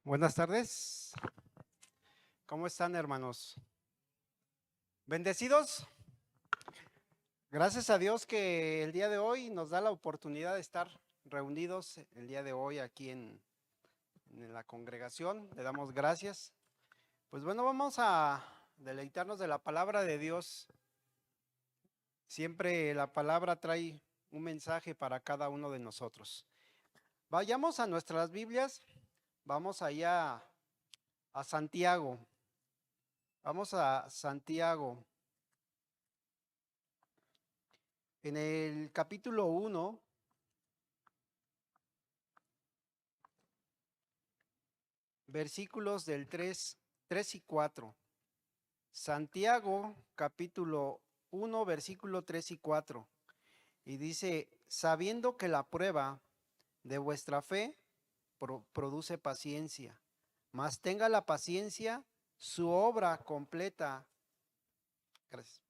Buenas tardes. ¿Cómo están, hermanos? ¿Bendecidos? Gracias a Dios que el día de hoy nos da la oportunidad de estar reunidos el día de hoy aquí en la congregación. Le damos gracias. Pues bueno, vamos a deleitarnos de la palabra de Dios. Siempre la palabra trae un mensaje para cada uno de nosotros. Vayamos a nuestras Biblias. Vamos allá a Santiago. Vamos a Santiago. En el capítulo 1, versículos del 3 y 4. Santiago, capítulo 1, versículo 3 y 4. Y dice, sabiendo que la prueba de vuestra fe produce paciencia, mas tenga la paciencia su obra completa,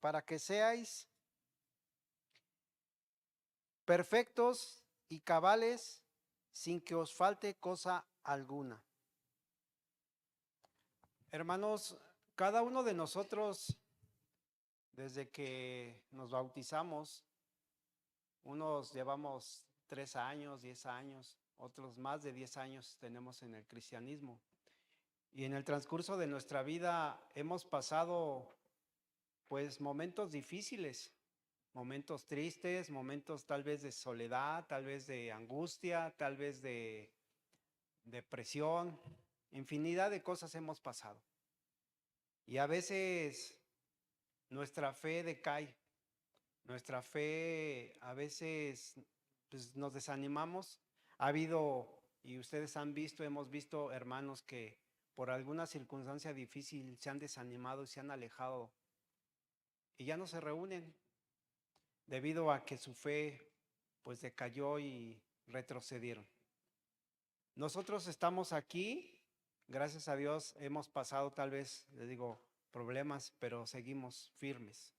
para que seáis perfectos y cabales sin que os falte cosa alguna. Hermanos, cada uno de nosotros, desde que nos bautizamos, unos llevamos 3 años, 10 años, otros más de 10 años tenemos en el cristianismo. Y en el transcurso de nuestra vida hemos pasado pues momentos difíciles, momentos tristes, momentos tal vez de soledad, tal vez de angustia, tal vez de depresión, infinidad de cosas hemos pasado. Y a veces nuestra fe decae, nuestra fe a veces pues, nos desanimamos. Ha habido, y ustedes han visto, hemos visto hermanos que por alguna circunstancia difícil se han desanimado y se han alejado y ya no se reúnen debido a que su fe pues decayó y retrocedieron. Nosotros estamos aquí, gracias a Dios hemos pasado tal vez, les digo, problemas, pero seguimos firmes.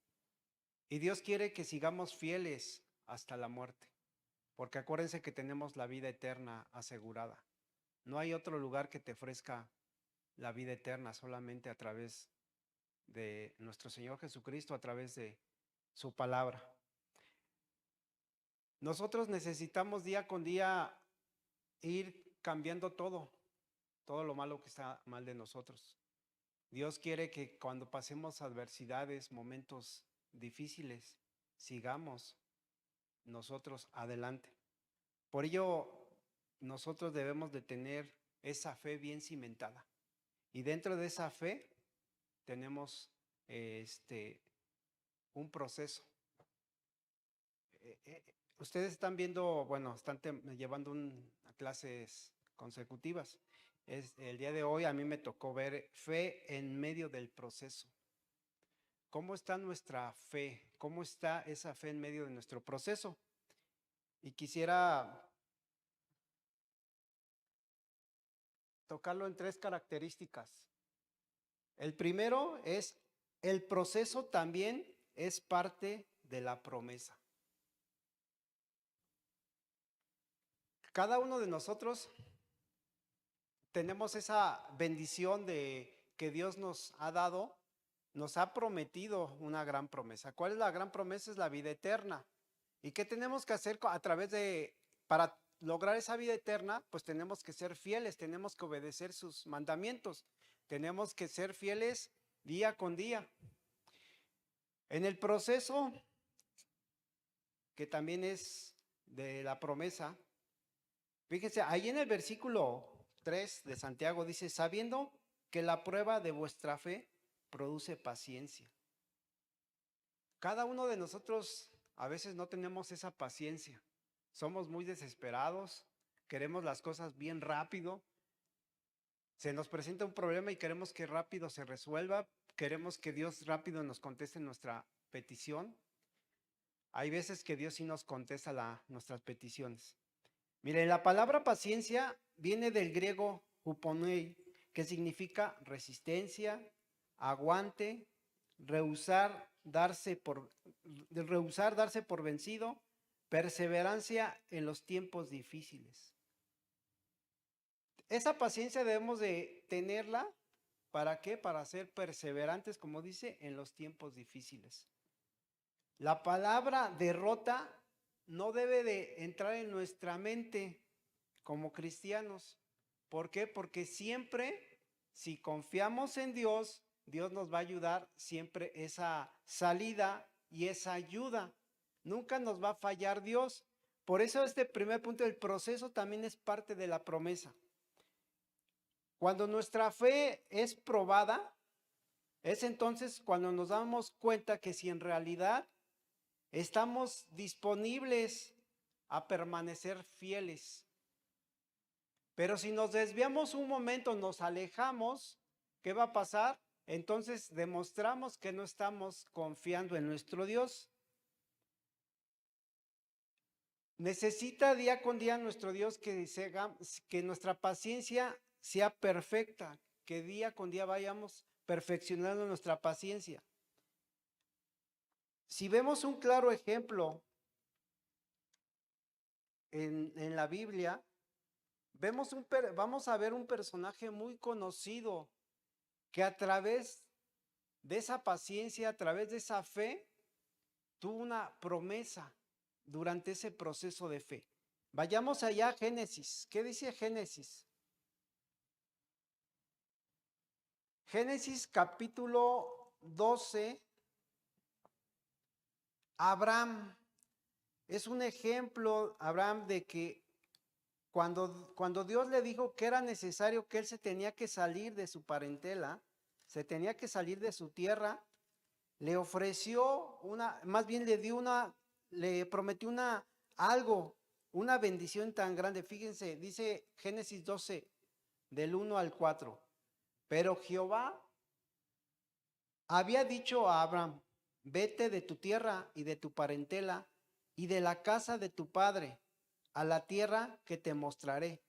Y Dios quiere que sigamos fieles hasta la muerte, porque acuérdense que tenemos la vida eterna asegurada. No hay otro lugar que te ofrezca la vida eterna, solamente a través de nuestro Señor Jesucristo, a través de su palabra. Nosotros necesitamos día con día ir cambiando todo lo malo que está mal de nosotros. Dios quiere que cuando pasemos adversidades, momentos difíciles, sigamos nosotros adelante. Por ello, nosotros debemos de tener esa fe bien cimentada. Y dentro de esa fe tenemos un proceso. Ustedes están viendo, bueno, están llevando clases consecutivas. El día de hoy a mí me tocó ver fe en medio del proceso. ¿Cómo está nuestra fe? ¿Cómo está esa fe en medio de nuestro proceso? Y quisiera tocarlo en 3 características. El primero es, el proceso también es parte de la promesa. Cada uno de nosotros tenemos esa bendición de que Dios nos ha dado, nos ha prometido una gran promesa. ¿Cuál es la gran promesa? Es la vida eterna. ¿Y qué tenemos que hacer para lograr esa vida eterna? Pues tenemos que ser fieles, tenemos que obedecer sus mandamientos, tenemos que ser fieles día con día. En el proceso, que también es de la promesa, fíjense, ahí en el versículo 3 de Santiago dice, sabiendo que la prueba de vuestra fe produce paciencia. Cada uno de nosotros a veces no tenemos esa paciencia. Somos muy desesperados, queremos las cosas bien rápido. Se nos presenta un problema y queremos que rápido se resuelva, queremos que Dios rápido nos conteste nuestra petición. Hay veces que Dios sí nos contesta nuestras peticiones. Miren, la palabra paciencia viene del griego huponei, que significa resistencia, aguante, rehusar darse por vencido, perseverancia en los tiempos difíciles. esa paciencia debemos de tenerla. ¿Para qué? Para ser perseverantes, como dice, en los tiempos difíciles. La palabra derrota no debe de entrar en nuestra mente como cristianos. ¿Por qué? Porque siempre, si confiamos en Dios, Dios nos va a ayudar siempre esa salida y esa ayuda. Nunca nos va a fallar Dios. Por eso este primer punto del proceso también es parte de la promesa. Cuando nuestra fe es probada, es entonces cuando nos damos cuenta que si en realidad estamos disponibles a permanecer fieles. Pero si nos desviamos un momento, nos alejamos, ¿qué va a pasar? Entonces demostramos que no estamos confiando en nuestro Dios. Necesita día con día nuestro Dios que nuestra paciencia sea perfecta, que día con día vayamos perfeccionando nuestra paciencia. Si vemos un claro ejemplo en la Biblia, vamos a ver un personaje muy conocido que a través de esa paciencia, a través de esa fe, tuvo una promesa durante ese proceso de fe. Vayamos allá a Génesis. ¿Qué dice Génesis? Génesis capítulo 12. Abraham es un ejemplo, Abraham, de que cuando Dios le dijo que era necesario que él se tenía que salir de su parentela, se tenía que salir de su tierra, le ofreció más bien le prometió una bendición tan grande. Fíjense, dice Génesis 12, del 1 al 4. Pero Jehová había dicho a Abraham: vete de tu tierra y de tu parentela y de la casa de tu padre a la tierra que te mostraré.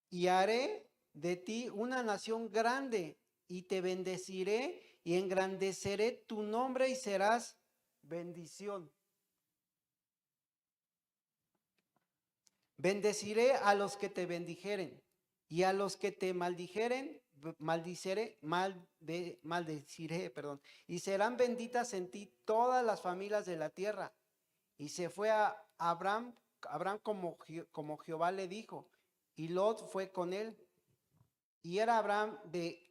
Y haré de ti una nación grande y te bendeciré y engrandeceré tu nombre y serás bendición. Bendeciré a los que te bendijeren y a los que te maldijeren, maldeciré, y serán benditas en ti todas las familias de la tierra. Y se fue a Abraham como Jehová le dijo, y Lot fue con él. Y era Abraham de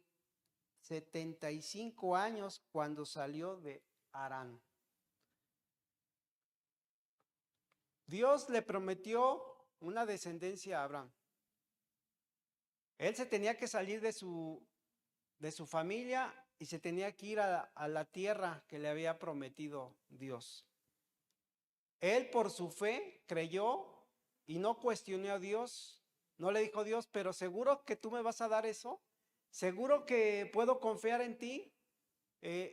75 años cuando salió de Harán. Dios le prometió una descendencia a Abraham. Él se tenía que salir de su familia y se tenía que ir a la tierra que le había prometido Dios. Él por su fe creyó y no cuestionó a Dios. No le dijo a Dios, pero ¿seguro que tú me vas a dar eso? ¿Seguro que puedo confiar en ti?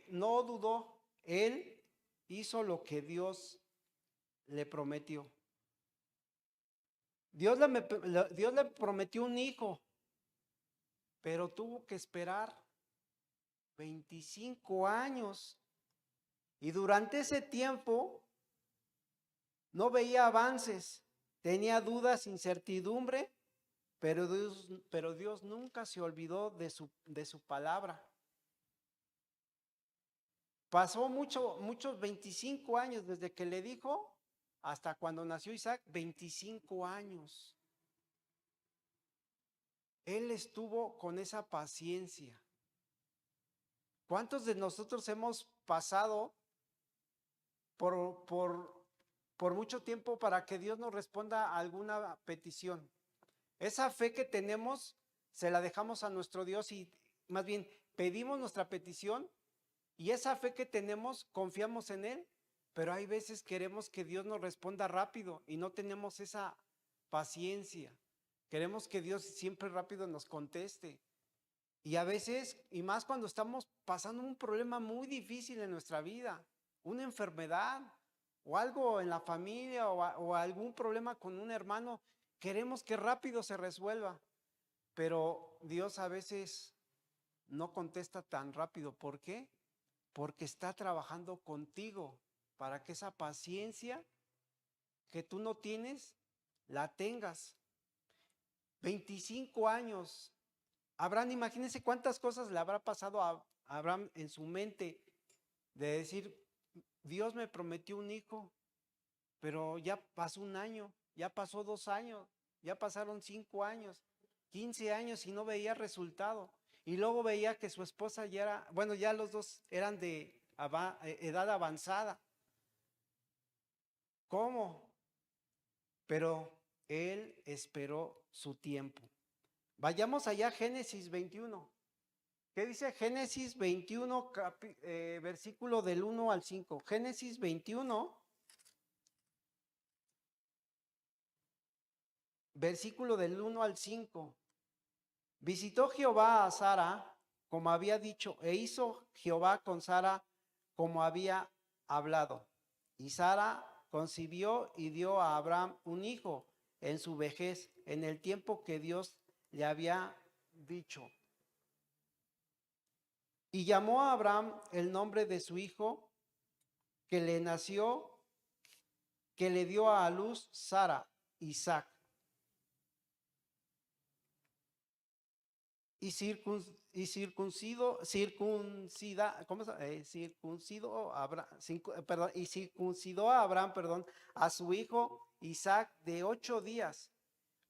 No dudó. Él hizo lo que Dios le prometió. Dios le prometió un hijo, pero tuvo que esperar 25 años. Y durante ese tiempo no veía avances, tenía dudas, incertidumbre, pero Dios nunca se olvidó de su palabra. Pasó muchos 25 años desde que le dijo hasta cuando nació Isaac, 25 años. Él estuvo con esa paciencia. ¿Cuántos de nosotros hemos pasado por mucho tiempo para que Dios nos responda a alguna petición? Esa fe que tenemos se la dejamos a nuestro Dios y más bien pedimos nuestra petición y esa fe que tenemos confiamos en Él, pero hay veces queremos que Dios nos responda rápido y no tenemos esa paciencia. Queremos que Dios siempre rápido nos conteste. Y a veces, y más cuando estamos pasando un problema muy difícil en nuestra vida, una enfermedad o algo en la familia o algún problema con un hermano, queremos que rápido se resuelva, pero Dios a veces no contesta tan rápido. ¿Por qué? Porque está trabajando contigo para que esa paciencia que tú no tienes, la tengas. 25 años. Abraham, imagínense cuántas cosas le habrá pasado a Abraham en su mente de decir, Dios me prometió un hijo, pero ya pasó un año, ya pasó 2 años, ya pasaron 5 años, 15 años y no veía resultado. Y luego veía que su esposa ya era, bueno, ya los dos eran de edad avanzada. ¿Cómo? Pero él esperó su tiempo. Vayamos allá a Génesis 21. ¿Qué dice Génesis 21, versículo del 1 al 5? Génesis 21, versículo del 1 al 5. Visitó Jehová a Sara, como había dicho, e hizo Jehová con Sara como había hablado. Y Sara concibió y dio a Abraham un hijo en su vejez, en el tiempo que Dios le había dicho. Y llamó a Abraham el nombre de su hijo que le nació, que le dio a luz Sara, Isaac. Y circuncido a Abraham, a su hijo Isaac de 8 días,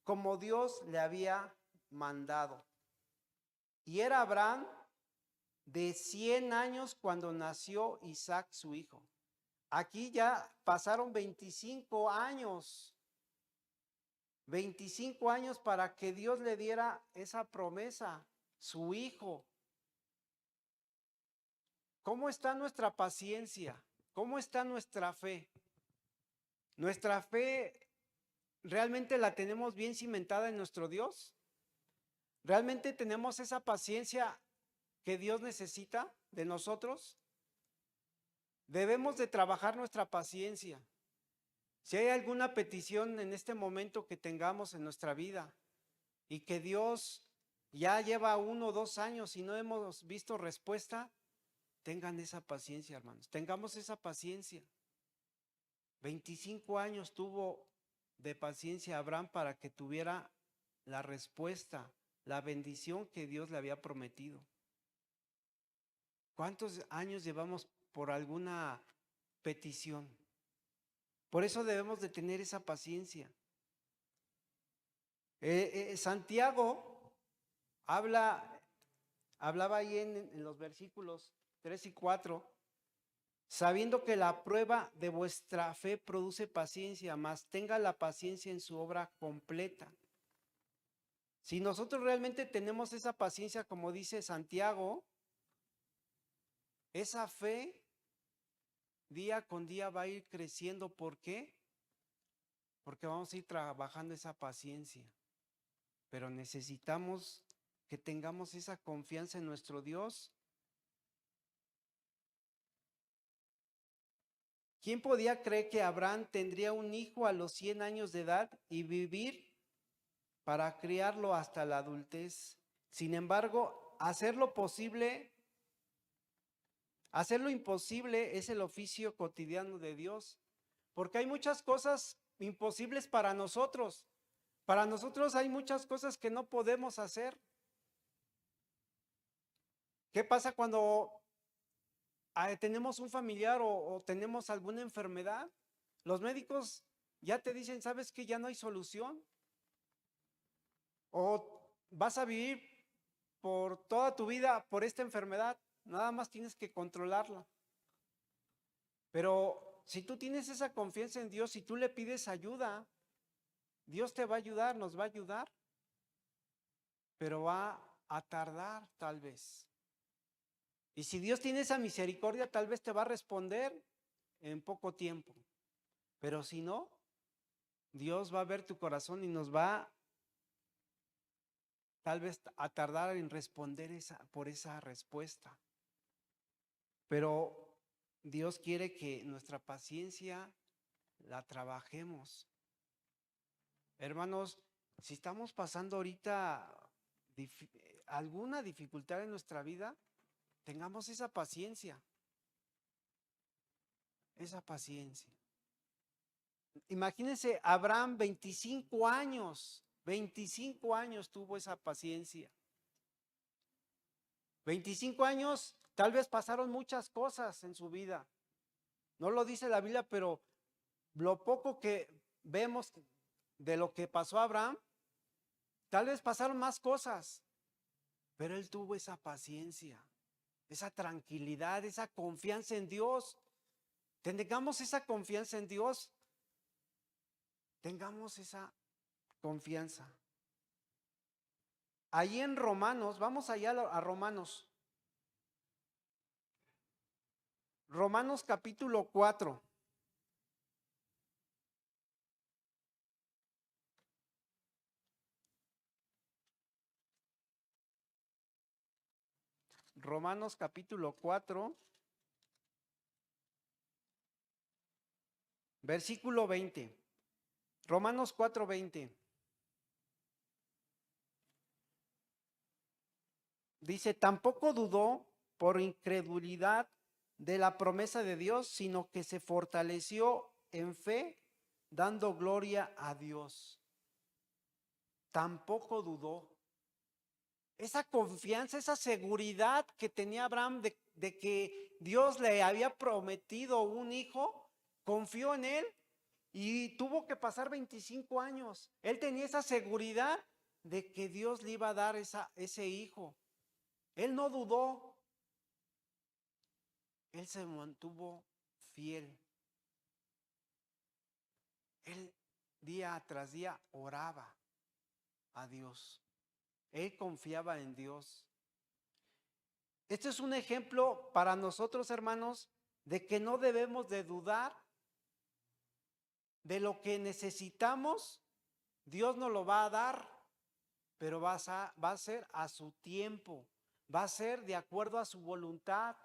como Dios le había mandado. Y era Abraham de 100 años cuando nació Isaac su hijo. Aquí ya pasaron 25 años. 25 años para que Dios le diera esa promesa, su hijo. ¿Cómo está nuestra paciencia? ¿Cómo está nuestra fe? ¿Nuestra fe realmente la tenemos bien cimentada en nuestro Dios? ¿Realmente tenemos esa paciencia que Dios necesita de nosotros? Debemos de trabajar nuestra paciencia. Si hay alguna petición en este momento que tengamos en nuestra vida y que Dios ya lleva 1 o 2 años y no hemos visto respuesta, tengan esa paciencia, hermanos. Tengamos esa paciencia. 25 años tuvo de paciencia Abraham para que tuviera la respuesta, la bendición que Dios le había prometido. ¿Cuántos años llevamos por alguna petición? Por eso debemos de tener esa paciencia. Santiago hablaba ahí en los versículos 3 y 4, sabiendo que la prueba de vuestra fe produce paciencia, mas tenga la paciencia en su obra completa. Si nosotros realmente tenemos esa paciencia, como dice Santiago, esa fe día con día va a ir creciendo. ¿Por qué? Porque vamos a ir trabajando esa paciencia. Pero necesitamos que tengamos esa confianza en nuestro Dios. ¿Quién podía creer que Abraham tendría un hijo a los 100 años de edad y vivir para criarlo hasta la adultez? Sin embargo, hacerlo imposible es el oficio cotidiano de Dios, porque hay muchas cosas imposibles para nosotros. Para nosotros hay muchas cosas que no podemos hacer. ¿Qué pasa cuando tenemos un familiar o tenemos alguna enfermedad? Los médicos ya te dicen, ¿sabes que ya no hay solución? O vas a vivir por toda tu vida por esta enfermedad, nada más tienes que controlarla. Pero si tú tienes esa confianza en Dios, si tú le pides ayuda, Dios te va a ayudar, nos va a ayudar, pero va a tardar tal vez. Y si Dios tiene esa misericordia, tal vez te va a responder en poco tiempo. Pero si no, Dios va a ver tu corazón y nos va tal vez a tardar en responder por esa respuesta. Pero Dios quiere que nuestra paciencia la trabajemos. Hermanos, si estamos pasando ahorita alguna dificultad en nuestra vida, tengamos esa paciencia. Esa paciencia. Imagínense, Abraham, 25 años. 25 años tuvo esa paciencia. 25 años, tal vez pasaron muchas cosas en su vida. No lo dice la Biblia, pero lo poco que vemos de lo que pasó a Abraham, tal vez pasaron más cosas, pero él tuvo esa paciencia, esa tranquilidad, esa confianza en Dios. Tengamos esa confianza en Dios. Tengamos esa confianza. Ahí en Romanos, vamos allá a Romanos. Romanos capítulo 4. Romanos capítulo 4, versículo 20. Romanos 4:20. Dice, tampoco dudó por incredulidad de la promesa de Dios, sino que se fortaleció en fe, dando gloria a Dios. Tampoco dudó. Esa confianza, esa seguridad que tenía Abraham de que Dios le había prometido un hijo, confió en él y tuvo que pasar 25 años. Él tenía esa seguridad de que Dios le iba a dar ese hijo. Él no dudó. Él se mantuvo fiel. Él día tras día oraba a Dios. Él confiaba en Dios. Este es un ejemplo para nosotros, hermanos, de que no debemos de dudar de lo que necesitamos. Dios nos lo va a dar, pero va a ser a su tiempo, va a ser de acuerdo a su voluntad.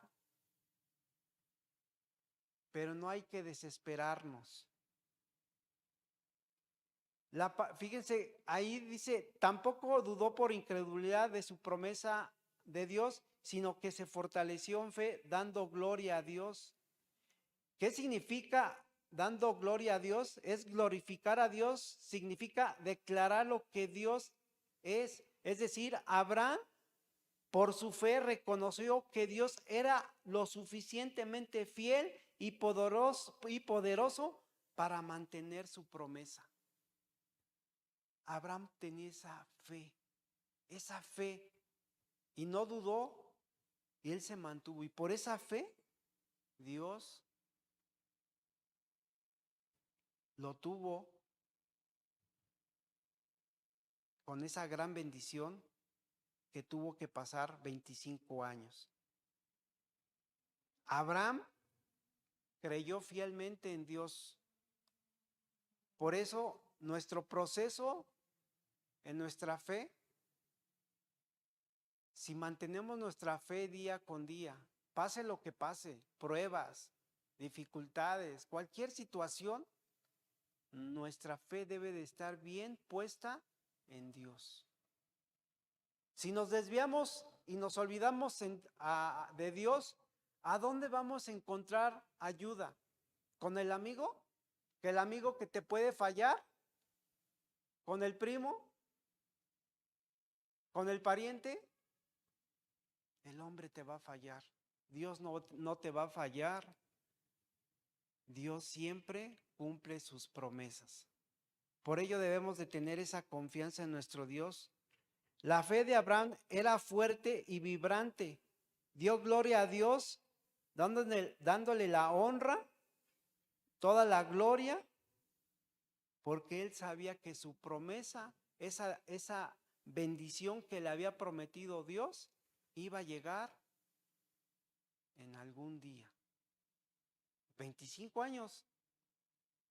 Pero no hay que desesperarnos. Fíjense, ahí dice, tampoco dudó por incredulidad de su promesa de Dios, sino que se fortaleció en fe, dando gloria a Dios. ¿Qué significa dando gloria a Dios? Es glorificar a Dios, significa declarar lo que Dios es. Es decir, Abraham, por su fe, reconoció que Dios era lo suficientemente fiel y poderoso para mantener su promesa. Abraham tenía esa fe, y no dudó, y él se mantuvo. Y por esa fe, Dios lo tuvo con esa gran bendición que tuvo que pasar 25 años. Abraham creyó fielmente en Dios. Por eso nuestro proceso en nuestra fe, si mantenemos nuestra fe día con día, pase lo que pase, pruebas, dificultades, cualquier situación, nuestra fe debe de estar bien puesta en Dios. Si nos desviamos y nos olvidamos de Dios, ¿a dónde vamos a encontrar ayuda? ¿Con el amigo? ¿Que el amigo que te puede fallar? ¿Con el primo? ¿Con el pariente? El hombre te va a fallar. Dios no te va a fallar. Dios siempre cumple sus promesas. Por ello debemos de tener esa confianza en nuestro Dios. La fe de Abraham era fuerte y vibrante. Dio gloria a Dios, dándole la honra, toda la gloria, porque él sabía que su promesa, esa bendición que le había prometido Dios, iba a llegar en algún día. 25 años.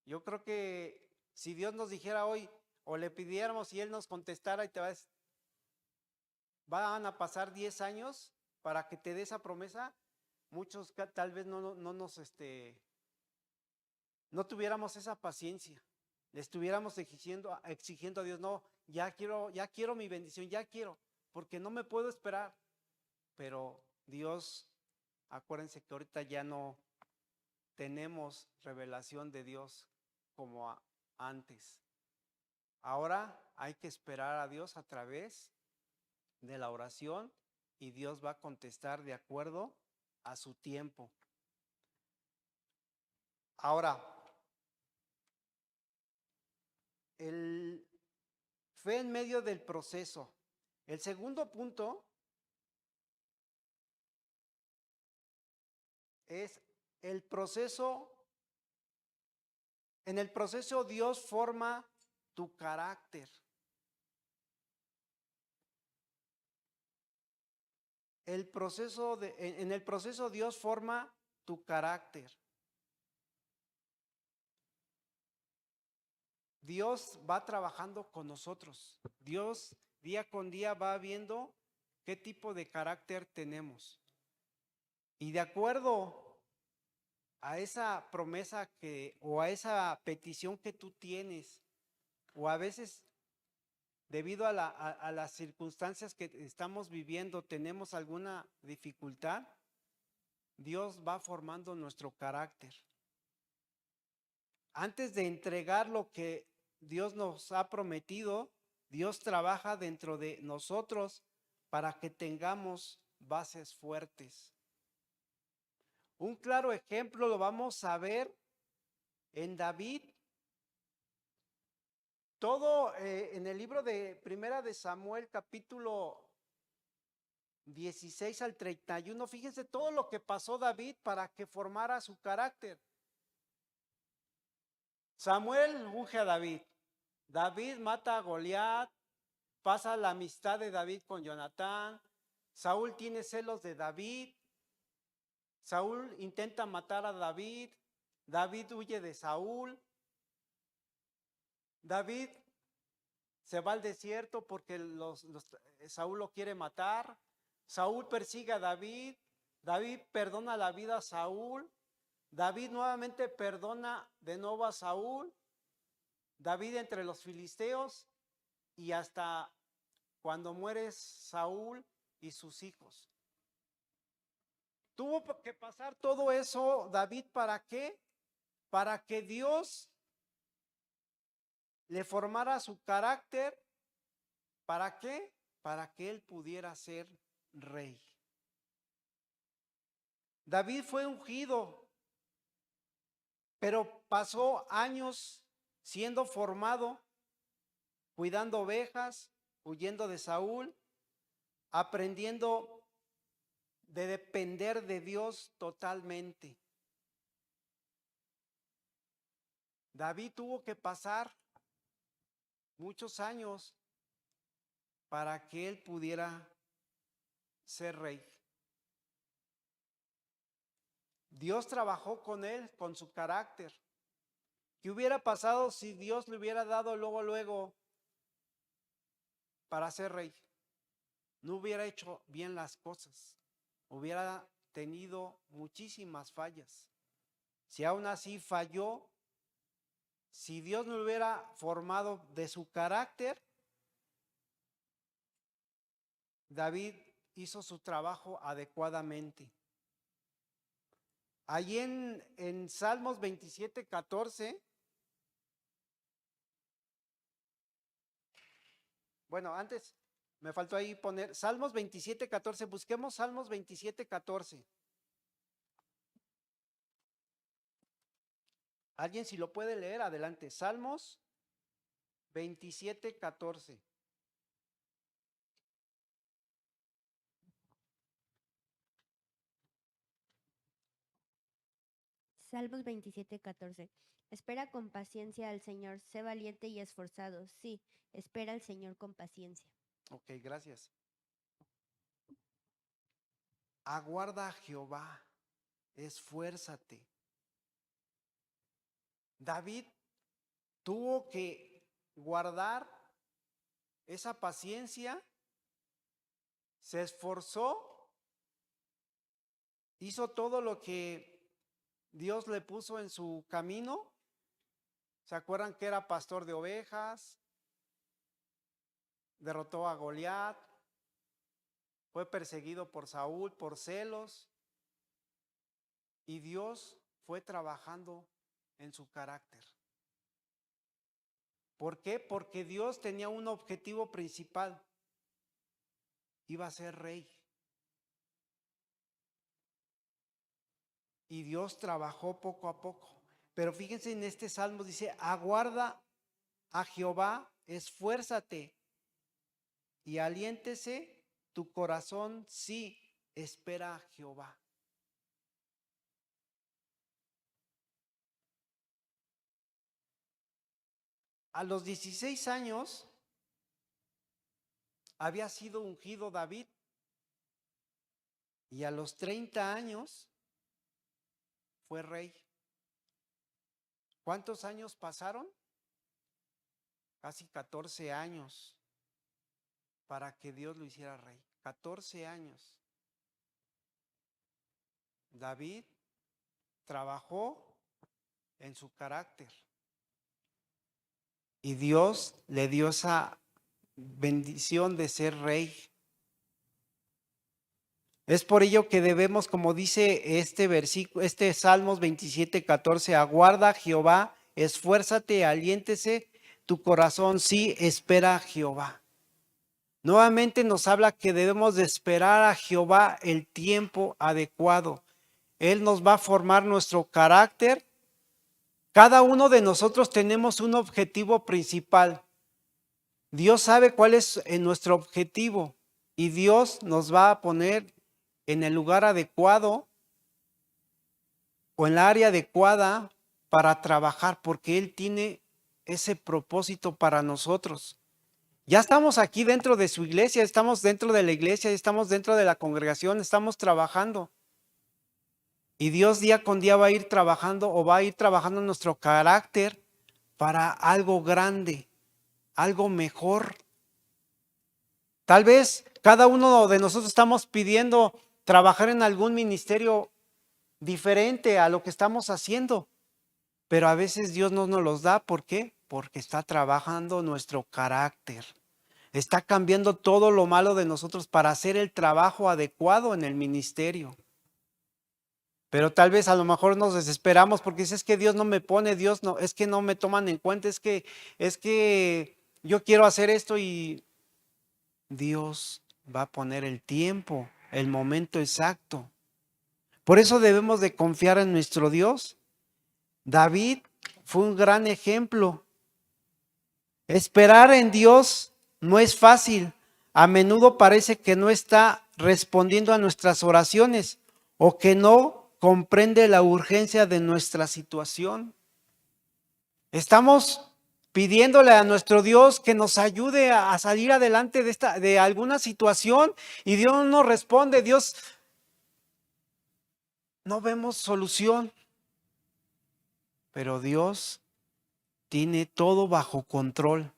Yo creo que si Dios nos dijera hoy, o le pidiéramos y Él nos contestara y van a pasar 10 años para que te dé esa promesa, muchos tal vez no tuviéramos esa paciencia. Le estuviéramos exigiendo a Dios, no, ya quiero mi bendición, ya quiero, porque no me puedo esperar. Pero Dios, acuérdense que ahorita ya no tenemos revelación de Dios como antes. Ahora hay que esperar a Dios a través de la oración y Dios va a contestar de acuerdo a su tiempo. Ahora, el fe en medio del proceso. El segundo punto es el proceso. En el proceso Dios forma tu carácter. En el proceso Dios forma tu carácter. Dios va trabajando con nosotros. Dios día con día va viendo qué tipo de carácter tenemos. Y de acuerdo a esa promesa o a esa petición que tú tienes, o a veces debido a las circunstancias que estamos viviendo, tenemos alguna dificultad, Dios va formando nuestro carácter. Antes de entregar lo que Dios nos ha prometido, Dios trabaja dentro de nosotros para que tengamos bases fuertes. Un claro ejemplo lo vamos a ver en David. Todo en el libro de Primera de Samuel, capítulo 16 al 31, fíjense todo lo que pasó David para que formara su carácter. Samuel unge a David. David mata a Goliat, pasa la amistad de David con Jonatán. Saúl tiene celos de David. Saúl intenta matar a David. David huye de Saúl. David se va al desierto porque Saúl lo quiere matar. Saúl persigue a David. David perdona la vida a Saúl. David nuevamente perdona de nuevo a Saúl. David entre los filisteos y hasta cuando muere Saúl y sus hijos. Tuvo que pasar todo eso David, ¿para qué? Para que Dios le formara su carácter. ¿Para qué? Para que él pudiera ser rey. David fue ungido, pero pasó años siendo formado, cuidando ovejas, huyendo de Saúl, aprendiendo de depender de Dios totalmente. David tuvo que pasar muchos años para que él pudiera ser rey. Dios trabajó con él, con su carácter. ¿Qué hubiera pasado si Dios le hubiera dado luego para ser rey? No hubiera hecho bien las cosas. Hubiera tenido muchísimas fallas. Si aún así falló, si Dios no hubiera formado de su carácter, David hizo su trabajo adecuadamente. Allí en Salmos 27:14, bueno, antes me faltó ahí poner Salmos 27:14, busquemos Salmos 27:14. Alguien si lo puede leer, adelante. Salmos 27:14. Salmos 27:14. Espera con paciencia al Señor, sé valiente y esforzado. Sí, espera al Señor con paciencia. Ok, gracias. Aguarda a Jehová, esfuérzate. David tuvo que guardar esa paciencia, se esforzó, hizo todo lo que Dios le puso en su camino. ¿Se acuerdan que era pastor de ovejas? Derrotó a Goliat, fue perseguido por Saúl por celos y Dios fue trabajando en su carácter. ¿Por qué? Porque Dios tenía un objetivo principal. Iba a ser rey. Y Dios trabajó poco a poco. Pero fíjense en este salmo, dice, aguarda a Jehová, esfuérzate y aliéntese tu corazón, sí, espera a Jehová. A los 16 años había sido ungido David y a los 30 años fue rey. ¿Cuántos años pasaron? Casi 14 años para que Dios lo hiciera rey. 14 años. David trabajó en su carácter y Dios le dio esa bendición de ser rey. Es por ello que debemos, como dice este versículo, este Salmos 27:14, aguarda a Jehová, esfuérzate, aliéntese tu corazón, sí, espera a Jehová. Nuevamente nos habla que debemos de esperar a Jehová el tiempo adecuado. Él nos va a formar nuestro carácter. Cada uno de nosotros tenemos un objetivo principal. Dios sabe cuál es nuestro objetivo y Dios nos va a poner en el lugar adecuado o en la área adecuada para trabajar, porque Él tiene ese propósito para nosotros. Ya estamos aquí dentro de su iglesia, estamos dentro de la iglesia, estamos dentro de la congregación, estamos trabajando. Y Dios día con día va a ir trabajando o va a ir trabajando nuestro carácter para algo grande, algo mejor. Tal vez cada uno de nosotros estamos pidiendo trabajar en algún ministerio diferente a lo que estamos haciendo, pero a veces Dios no nos los da. ¿Por qué? Porque está trabajando nuestro carácter. Está cambiando todo lo malo de nosotros para hacer el trabajo adecuado en el ministerio. Pero tal vez a lo mejor nos desesperamos porque dices, es que Dios no me pone, Dios no, es que no me toman en cuenta, es que yo quiero hacer esto y Dios va a poner el tiempo, el momento exacto. Por eso debemos de confiar en nuestro Dios. David fue un gran ejemplo. Esperar en Dios no es fácil. A menudo parece que no está respondiendo a nuestras oraciones o que no comprende la urgencia de nuestra situación. Estamos pidiéndole a nuestro Dios que nos ayude a salir adelante de alguna situación y Dios no nos responde. Dios, no vemos solución, pero Dios tiene todo bajo control.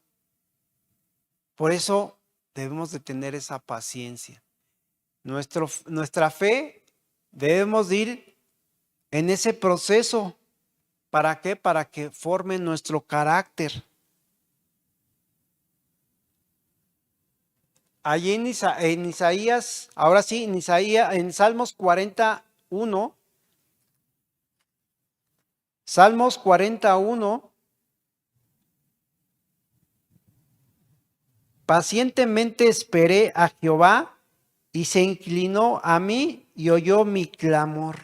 Por eso debemos de tener esa paciencia. Nuestra fe debemos de ir en ese proceso. ¿Para qué? Para que forme nuestro carácter. Allí en Isaías, ahora sí, en Isaías, en Salmos 41, Salmos 41, pacientemente esperé a Jehová y se inclinó a mí y oyó mi clamor.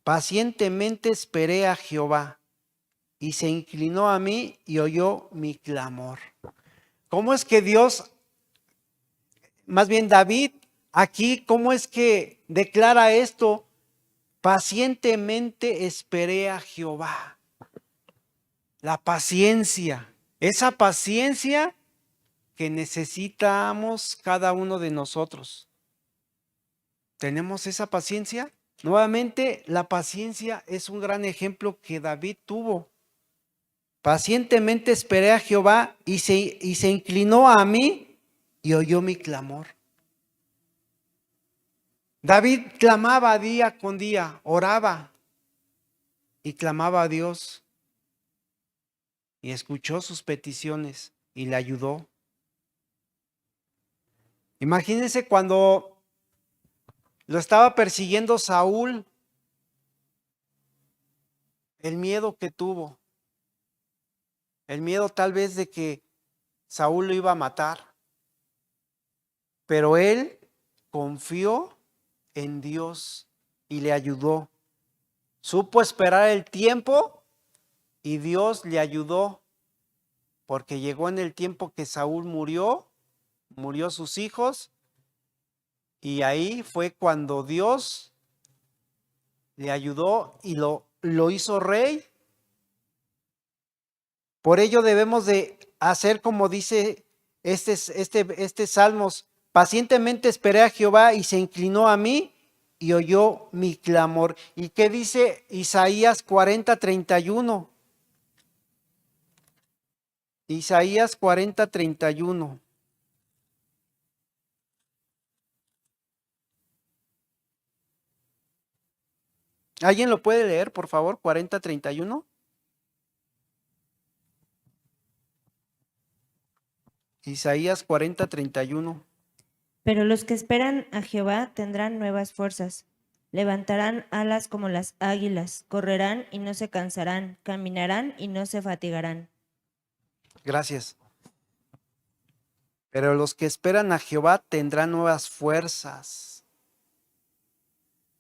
Pacientemente esperé a Jehová y se inclinó a mí y oyó mi clamor. ¿Cómo es que Dios, más bien David, aquí, cómo es que declara esto? Pacientemente esperé a Jehová. La paciencia, esa paciencia que necesitamos cada uno de nosotros. ¿Tenemos esa paciencia? Nuevamente, la paciencia es un gran ejemplo que David tuvo. Pacientemente esperé a Jehová y se inclinó a mí y oyó mi clamor. David clamaba día con día, oraba y clamaba a Dios y escuchó sus peticiones y le ayudó. Imagínense cuando lo estaba persiguiendo Saúl, el miedo que tuvo. el miedo tal vez de que Saúl lo iba a matar, pero él confió en Dios y le ayudó. Supo esperar el tiempo y Dios le ayudó, porque llegó en el tiempo que Saúl murió sus hijos, y ahí fue cuando Dios le ayudó y lo hizo rey. Por ello debemos de hacer como dice este Salmos: pacientemente esperé a Jehová y se inclinó a mí y oyó mi clamor. ¿Y qué dice Isaías 40:31? Isaías 40:31. ¿Alguien lo puede leer, por favor? 40:31. Isaías 40:31. Pero los que esperan a Jehová tendrán nuevas fuerzas. Levantarán alas como las águilas, correrán y no se cansarán, caminarán y no se fatigarán. Gracias. Pero los que esperan a Jehová tendrán nuevas fuerzas.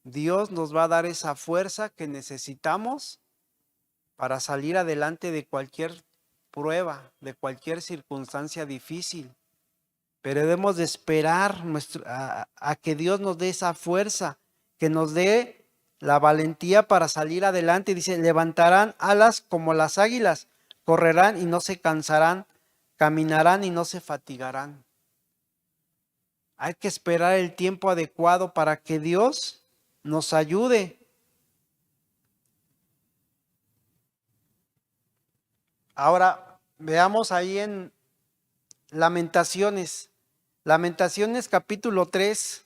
Dios nos va a dar esa fuerza que necesitamos para salir adelante de cualquier prueba, de cualquier circunstancia difícil. Pero debemos de esperar a que Dios nos dé esa fuerza, que nos dé la valentía para salir adelante. Dice, levantarán alas como las águilas, correrán y no se cansarán, caminarán y no se fatigarán. Hay que esperar el tiempo adecuado para que Dios nos ayude. Ahora veamos ahí en Lamentaciones. Lamentaciones capítulo 3,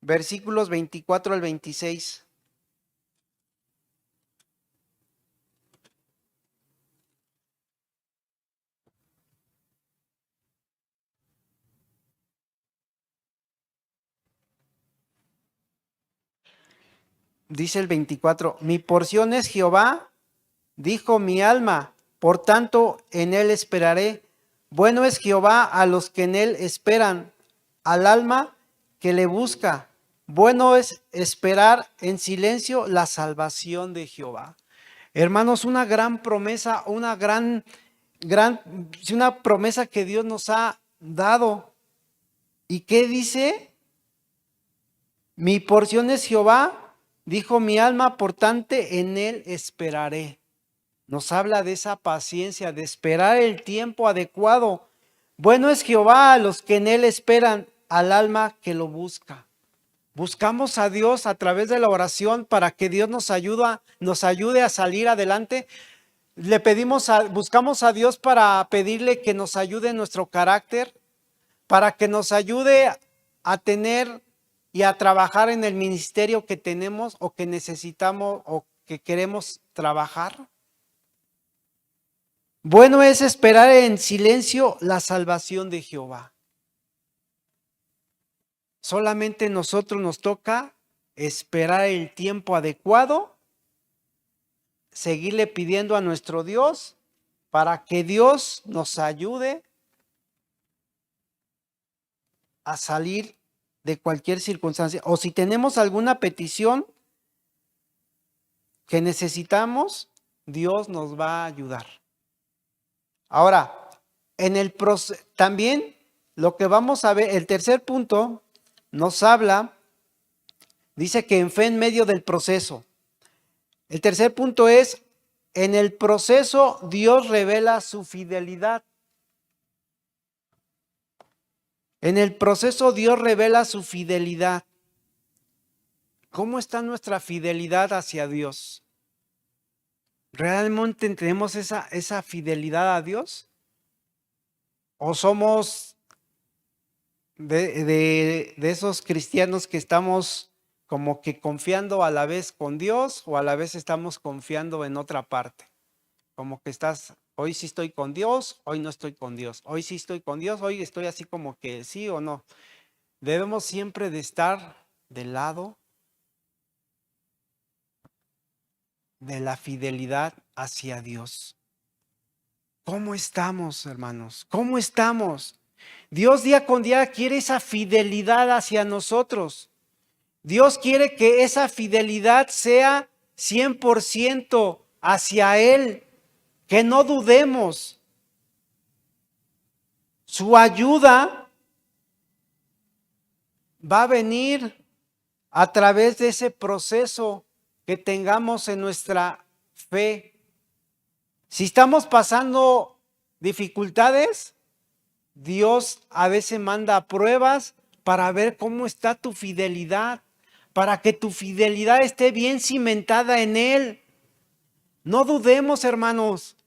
versículos 24 al 26. Dice el 24, mi porción es Jehová, dijo mi alma, por tanto en él esperaré. Bueno es Jehová a los que en él esperan, al alma que le busca. Bueno es esperar en silencio la salvación de Jehová. Hermanos, una gran promesa, una promesa que Dios nos ha dado. ¿Y qué dice? Mi porción es Jehová, dijo mi alma, por tanto en él esperaré. Nos habla de esa paciencia, de esperar el tiempo adecuado. Bueno es Jehová a los que en él esperan, al alma que lo busca. Buscamos a Dios a través de la oración para que Dios nos ayude a salir adelante. Buscamos a Dios para pedirle que nos ayude en nuestro carácter, para que nos ayude a tener y a trabajar en el ministerio que tenemos o que necesitamos o que queremos trabajar. Bueno es esperar en silencio la salvación de Jehová. Solamente nosotros nos toca esperar el tiempo adecuado, seguirle pidiendo a nuestro Dios para que Dios nos ayude a salir de cualquier circunstancia. O si tenemos alguna petición que necesitamos, Dios nos va a ayudar. Ahora, también lo que vamos a ver, el tercer punto nos habla, dice que en fe en medio del proceso. El tercer punto es, en el proceso Dios revela su fidelidad. En el proceso Dios revela su fidelidad. ¿Cómo está nuestra fidelidad hacia Dios? ¿Realmente tenemos esa fidelidad a Dios? ¿O somos de esos cristianos que estamos como que confiando a la vez con Dios o a la vez estamos confiando en otra parte? Como que hoy sí estoy con Dios, hoy no estoy con Dios. Hoy sí estoy con Dios, hoy estoy así como que sí o no. Debemos siempre de estar del lado de la fidelidad hacia Dios. ¿Cómo estamos, hermanos? ¿Cómo estamos? Dios día con día quiere esa fidelidad hacia nosotros. Dios quiere que esa fidelidad sea 100% hacia Él, que no dudemos. Su ayuda va a venir a través de ese proceso que tengamos en nuestra fe. Si estamos pasando dificultades, Dios a veces manda pruebas para ver cómo está tu fidelidad, para que tu fidelidad esté bien cimentada en Él. No dudemos, hermanos.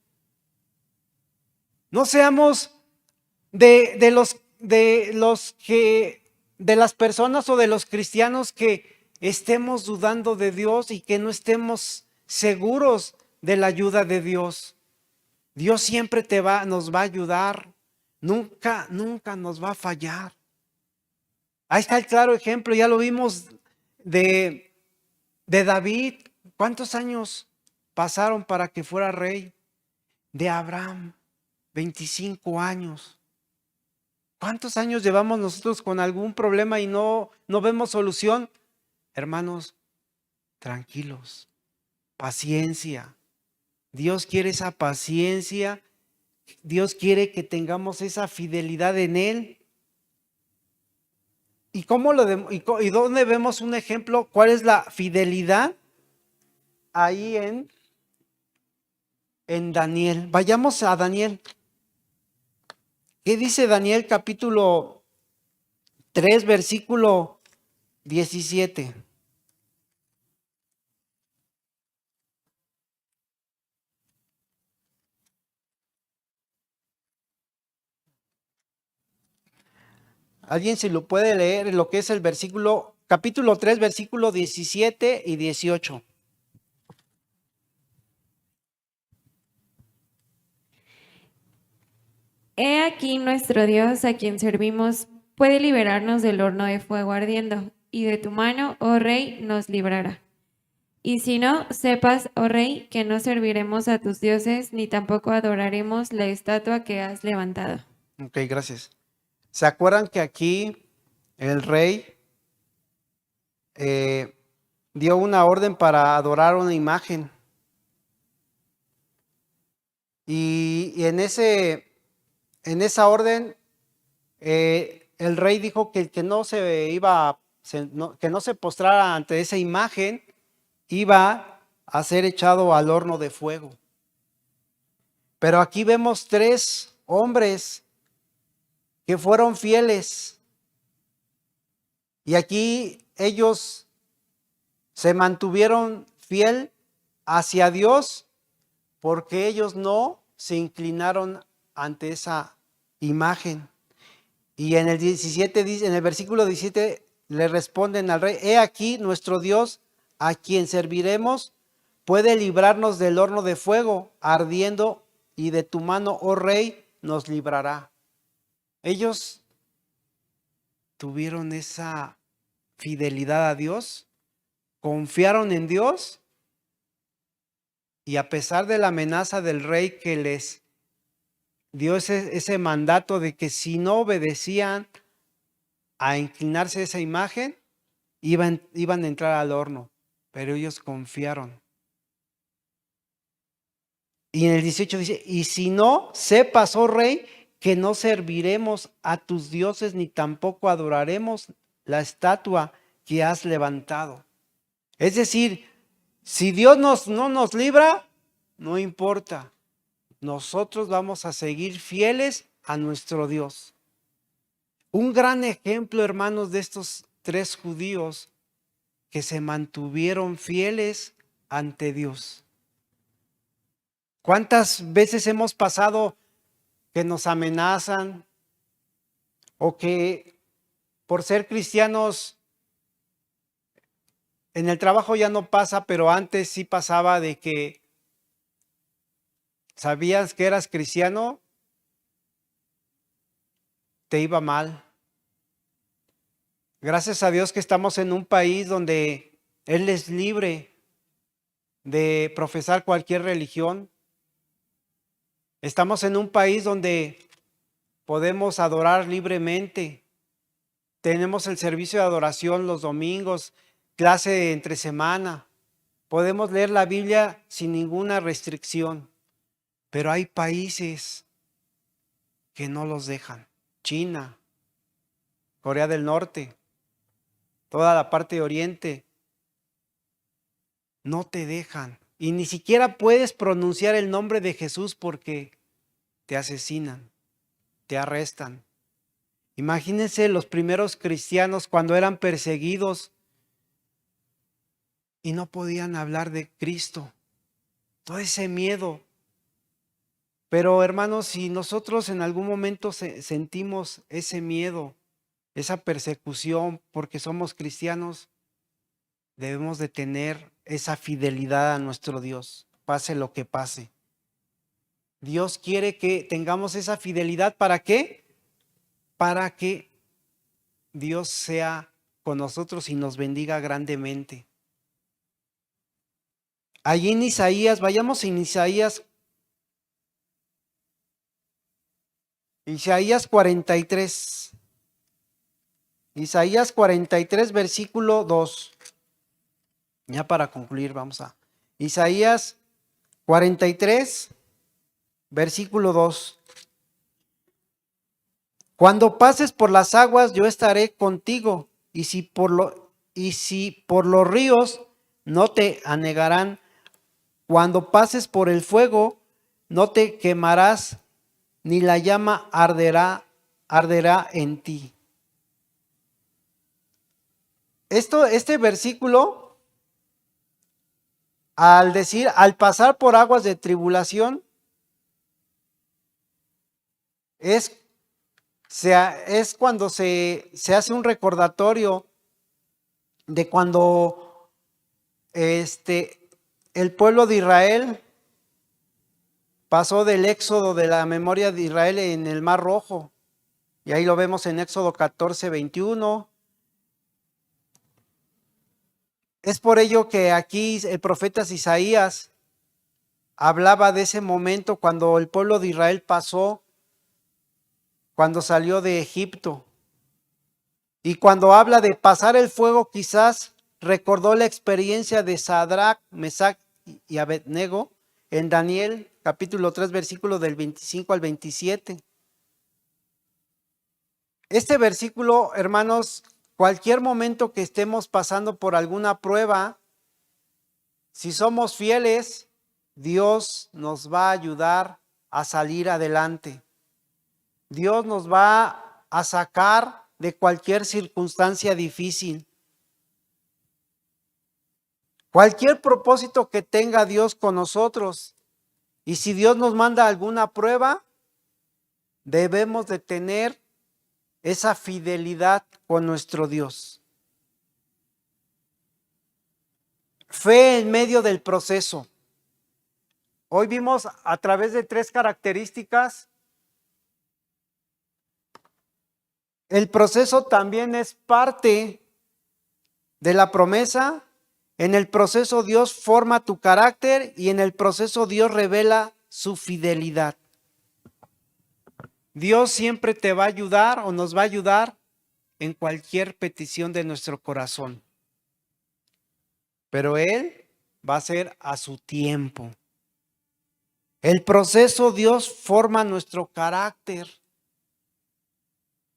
No seamos de las personas o de los cristianos que estemos dudando de Dios y que no estemos seguros de la ayuda de Dios. Dios siempre nos va a ayudar. Nunca nos va a fallar. Ahí está el claro ejemplo, ya lo vimos de David. ¿Cuántos años pasaron para que fuera rey? De Abraham, 25 años. ¿Cuántos años llevamos nosotros con algún problema y no vemos solución? Hermanos, tranquilos, paciencia. Dios quiere esa paciencia. Dios quiere que tengamos esa fidelidad en Él. ¿Y dónde vemos un ejemplo? ¿Cuál es la fidelidad? Ahí en Daniel. Vayamos a Daniel. ¿Qué dice Daniel capítulo 3, versículo 17? ¿Alguien se lo puede leer lo que es el versículo, capítulo 3, versículo 17 y 18? He aquí nuestro Dios, a quien servimos, puede liberarnos del horno de fuego ardiendo, y de tu mano, oh Rey, nos librará. Y si no, sepas, oh Rey, que no serviremos a tus dioses, ni tampoco adoraremos la estatua que has levantado. Ok, gracias. ¿Se acuerdan que aquí el rey dio una orden para adorar una imagen? Y en esa orden el rey dijo que que no se postrara ante esa imagen iba a ser echado al horno de fuego. Pero aquí vemos 3 hombres que fueron fieles. Y aquí ellos se mantuvieron fiel hacia Dios porque ellos no se inclinaron ante esa imagen. Y en el 17 dice, en el versículo 17 le responden al rey: he aquí nuestro Dios, a quien serviremos, puede librarnos del horno de fuego ardiendo, y de tu mano, oh rey, nos librará. Ellos tuvieron esa fidelidad a Dios, confiaron en Dios, y a pesar de la amenaza del rey que les dio ese mandato de que si no obedecían a inclinarse a esa imagen, iban a entrar al horno, pero ellos confiaron. Y en el 18 dice: y si no, sepas, oh rey, que no serviremos a tus dioses, ni tampoco adoraremos la estatua que has levantado. Es decir, si Dios no nos libra, no importa. Nosotros vamos a seguir fieles a nuestro Dios. Un gran ejemplo, hermanos, de estos 3 judíos que se mantuvieron fieles ante Dios. ¿Cuántas veces hemos pasado que nos amenazan o que por ser cristianos en el trabajo ya no pasa, pero antes sí pasaba de que sabías que eras cristiano, te iba mal? Gracias a Dios que estamos en un país donde Él es libre de profesar cualquier religión. Estamos en un país donde podemos adorar libremente. Tenemos el servicio de adoración los domingos, clase entre semana. Podemos leer la Biblia sin ninguna restricción. Pero hay países que no los dejan. China, Corea del Norte, toda la parte de Oriente. No te dejan. Y ni siquiera puedes pronunciar el nombre de Jesús porque te asesinan, te arrestan. Imagínense los primeros cristianos cuando eran perseguidos y no podían hablar de Cristo. Todo ese miedo. Pero hermanos, si nosotros en algún momento sentimos ese miedo, esa persecución porque somos cristianos, debemos de tener esa fidelidad a nuestro Dios, pase lo que pase. Dios quiere que tengamos esa fidelidad. ¿Para qué? Para que Dios sea con nosotros y nos bendiga grandemente. Allí en Isaías, vayamos en Isaías 43. Isaías 43, versículo 2. Ya para concluir, vamos a Isaías 43, versículo 2. Cuando pases por las aguas, yo estaré contigo, y si por los ríos no te anegarán. Cuando pases por el fuego, no te quemarás, ni la llama arderá en ti. Este versículo, al decir, al pasar por aguas de tribulación, es cuando se hace un recordatorio de cuando el pueblo de Israel pasó del éxodo de la memoria de Israel en el Mar Rojo. Y ahí lo vemos en Éxodo 14, 21. Es por ello que aquí el profeta Isaías hablaba de ese momento cuando el pueblo de Israel pasó, cuando salió de Egipto. Y cuando habla de pasar el fuego, quizás recordó la experiencia de Sadrach, Mesach y Abednego en Daniel capítulo 3, versículo del 25 al 27. Este versículo, hermanos, cualquier momento que estemos pasando por alguna prueba, si somos fieles, Dios nos va a ayudar a salir adelante. Dios nos va a sacar de cualquier circunstancia difícil. Cualquier propósito que tenga Dios con nosotros. Y si Dios nos manda alguna prueba, debemos de tener esa fidelidad con nuestro Dios. Fe en medio del proceso. Hoy vimos a través de 3 características. El proceso también es parte de la promesa. En el proceso Dios forma tu carácter y en el proceso Dios revela su fidelidad. Dios siempre te va a ayudar o nos va a ayudar en cualquier petición de nuestro corazón. Pero Él va a ser a su tiempo. El proceso Dios forma nuestro carácter.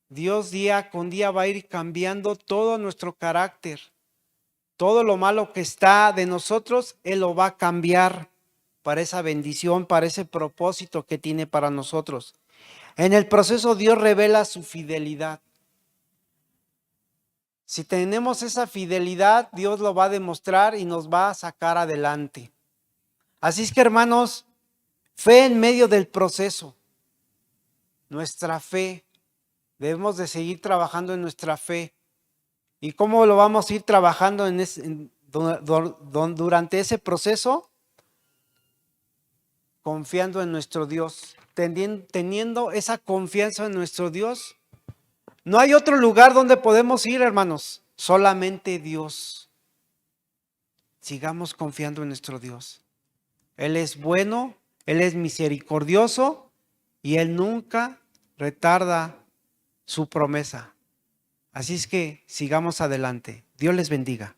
Dios día con día va a ir cambiando todo nuestro carácter. Todo lo malo que está de nosotros, Él lo va a cambiar para esa bendición, para ese propósito que tiene para nosotros. En el proceso Dios revela su fidelidad. Si tenemos esa fidelidad, Dios lo va a demostrar y nos va a sacar adelante. Así es que, hermanos, fe en medio del proceso. Nuestra fe, debemos de seguir trabajando en nuestra fe. ¿Y cómo lo vamos a ir trabajando durante ese proceso? Confiando en nuestro Dios, teniendo esa confianza en nuestro Dios. No hay otro lugar donde podemos ir, hermanos, solamente Dios. sigamos confiando en nuestro Dios. Él es bueno, Él es misericordioso y Él nunca retarda su promesa. Así es que sigamos adelante. Dios les bendiga.